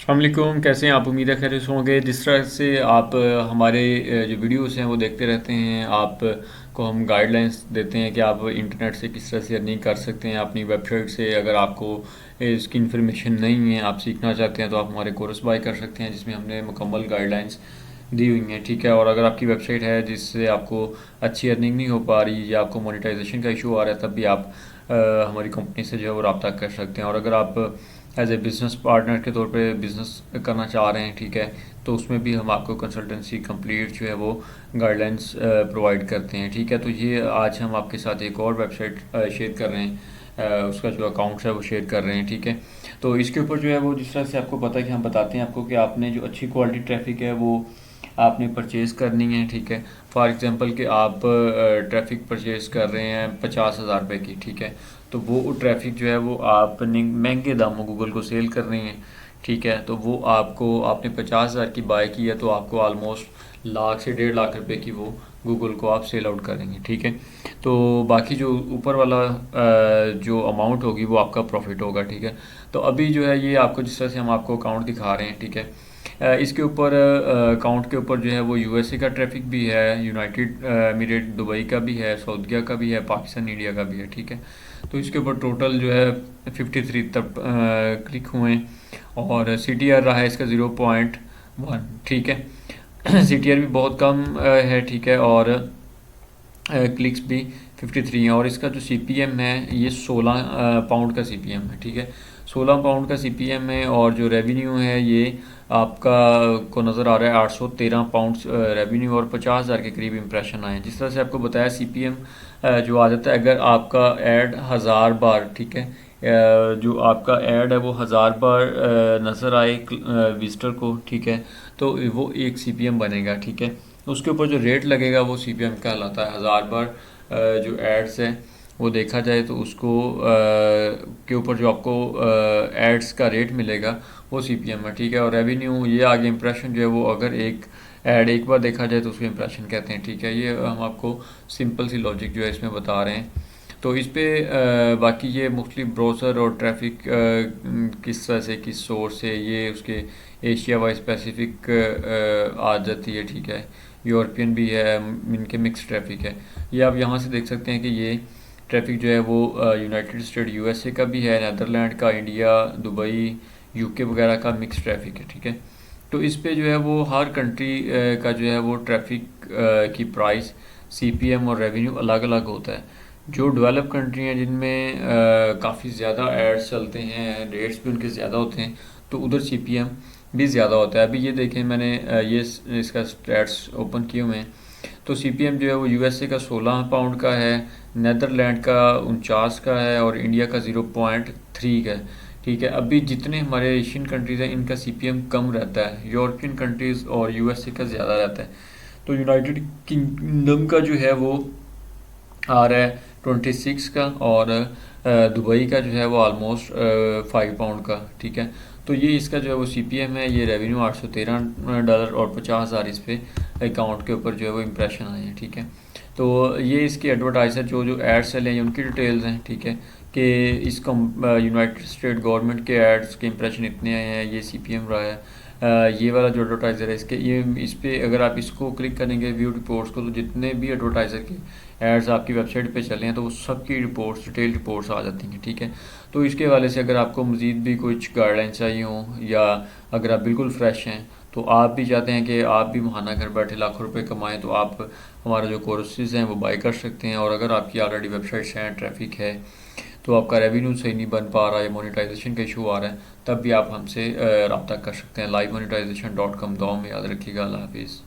अस्सलामुअलैकुम, कैसे हैं आप? उम्मीद है खैरियत से होंगे। जिस तरह से आप हमारे जो वीडियोस हैं वो देखते रहते हैं, आप को हम गाइडलाइंस देते हैं कि आप इंटरनेट से किस तरह से अर्निंग कर सकते हैं अपनी वेबसाइट से। अगर आपको इसकी इन्फॉर्मेशन नहीं है, आप सीखना चाहते हैं, तो आप हमारे कोर्स बाय कर सकते हैं जिसमें हमने मुकम्मल गाइडलाइंस दी हुई हैं। ठीक है। और अगर आपकी वेबसाइट है जिससे आपको अच्छी अर्निंग नहीं हो पा रही या आपको मोनेटाइजेशन का इशू आ रहा है, तब भी आप हमारी कंपनी से जो है वो रब्ता कर सकते हैं। और अगर आप एज ए बिज़नेस पार्टनर के तौर पे बिज़नेस करना चाह रहे हैं, ठीक है, तो उसमें भी हम आपको कंसल्टेंसी कंप्लीट जो है वो गाइडलाइंस प्रोवाइड करते हैं। ठीक है। तो ये आज हम आपके साथ एक और वेबसाइट शेयर कर रहे हैं, उसका जो अकाउंट है वो शेयर कर रहे हैं। ठीक है। तो इसके ऊपर जो है वो जिस तरह से आपको पता है कि हम बताते हैं आपको कि आपने जो अच्छी क्वालिटी ट्रैफिक है वो आपने परचेज़ करनी है। ठीक है। फॉर एग्ज़ाम्पल कि आप ट्रैफिक परचेज़ कर रहे हैं 50,000 रुपये की। ठीक है। तो वो ट्रैफिक जो है वो आपने महंगे दामों गूगल को सेल कर रही हैं। ठीक है। तो वो आपको आपने 50,000 की बाय की है तो आपको ऑलमोस्ट लाख से 1.5 लाख रुपए की वो गूगल को आप सेल आउट करेंगे। ठीक है। तो बाकी जो ऊपर वाला जो अमाउंट होगी वो आपका प्रॉफिट होगा। ठीक है। तो अभी जो है ये आपको जिस तरह से हम आपको अकाउंट दिखा रहे हैं, ठीक है, इसके ऊपर अकाउंट के ऊपर जो है वो यूएसए का ट्रैफिक भी है, यूनाइटेड एमिरेट दुबई का भी है, सऊदीया का भी है, पाकिस्तान इंडिया का भी है। ठीक है। तो इसके ऊपर टोटल जो है 53 तक क्लिक हुए हैं और CTR रहा है इसका 0.1। ठीक है। CTR भी बहुत कम है। ठीक है। और क्लिक्स भी 53 हैं और इसका जो CPM है ये 16 पाउंड का CPM है। ठीक है। 16 पाउंड का CPM है और जो रेवेन्यू है ये आपका को नज़र आ रहा है 813 पाउंड रेवेन्यू और 50,000 के करीब इंप्रेशन आए हैं। जिस तरह से आपको बताया CPM जो आ जाता है अगर आपका ऐड 1000 बार, ठीक है, जो आपका ऐड है वो 1000 बार नज़र आए विजिटर को, ठीक है, तो वो एक CPM बनेगा। ठीक है। उसके ऊपर जो रेट लगेगा वो CPM कहलाता है। 1000 बार जो एड्स है वो देखा जाए तो उसको के ऊपर जो आपको एड्स का रेट मिलेगा वो CPM है। ठीक है। और रेवेन्यू ये आगे इंप्रेशन जो है वो अगर एक ऐड एक बार देखा जाए तो उसको इंप्रेशन कहते हैं। ठीक है। ये हम आपको सिंपल सी लॉजिक जो है इसमें बता रहे हैं। तो इस पे बाकी ये मुख्तलिफ ब्राउज़र और ट्रैफिक किस तरह से किस सोर्स से ये उसके एशिया वाइज स्पेसिफिक आ जाती है। ठीक है। यूरोपियन भी है, इनके मिक्स ट्रैफिक है। ये आप यहाँ से देख सकते हैं कि ये ट्रैफिक जो है वो यूनाइटेड स्टेट यूएसए का भी है, नदरलैंड का, इंडिया, दुबई, यूके वगैरह का मिक्स ट्रैफिक है। ठीक है। तो इस पे जो है वो हर कंट्री का जो है वो ट्रैफिक की प्राइस, CPM और रेवेन्यू अलग अलग होता है। जो डेवलप कंट्री हैं जिनमें काफ़ी ज़्यादा एड्स चलते हैं, रेट्स भी उनके ज़्यादा होते हैं, तो उधर CPM भी ज़्यादा होता है। अभी ये देखें मैंने ये इसका स्टैट्स ओपन किए हुए हैं। तो CPM जो है वो यूएसए का 16 पाउंड का है, नेदरलैंड का 49 का है और इंडिया का 0.3 का है। ठीक है। अभी जितने हमारे एशियन कंट्रीज़ हैं इनका CPM कम रहता है, यूरोपियन कंट्रीज़ और यूएसए का ज़्यादा रहता है। तो यूनाइटेड किंगडम का जो है वो आ रहा है 26 का और दुबई का जो है वो ऑलमोस्ट 5 पाउंड का। ठीक है। तो ये इसका जो है वो CPM है, ये रेवेन्यू $813 और 50,000 इस पे अकाउंट के ऊपर जो है वो इम्प्रेशन आए हैं। ठीक है। तो ये इसके एडवर्टाइज़र जो जो एड्स चले हैं उनकी डिटेल्स हैं। ठीक है। कि इसका यूनाइटेड स्टेट गवर्नमेंट के एड्स के इम्प्रेशन इतने आए हैं, ये CPM रहा है। ये वाला जो एडवर्टाइज़र है इसके ये इस पे अगर आप इसको क्लिक करेंगे व्यू रिपोर्ट्स को, तो जितने भी एडवर्टाइज़र के एड्स आपकी वेबसाइट पे चले हैं तो वो सबकी रिपोर्ट्स, डिटेल रिपोर्ट्स आ जाती हैं। ठीक है। तो इसके हवाले से अगर आपको मज़ीद भी कुछ गाइडलाइन चाहिए हो या अगर आप बिल्कुल फ्रेश हैं तो आप भी चाहते हैं कि आप भी महाना घर बैठे लाखों रुपए कमाएं, तो आप हमारे जो कोर्सेज हैं वो बाय कर सकते हैं। और अगर आपकी ऑलरेडी वेबसाइट्स हैं, ट्रैफिक है, तो आपका रेवेन्यू सही नहीं बन पा रहा है, मोनेटाइजेशन का इशू आ रहा है, तब भी आप हमसे रब्ता कर सकते हैं। livemonetization.com। दुआ में याद रखिएगा। अल्लाह हाफिज़।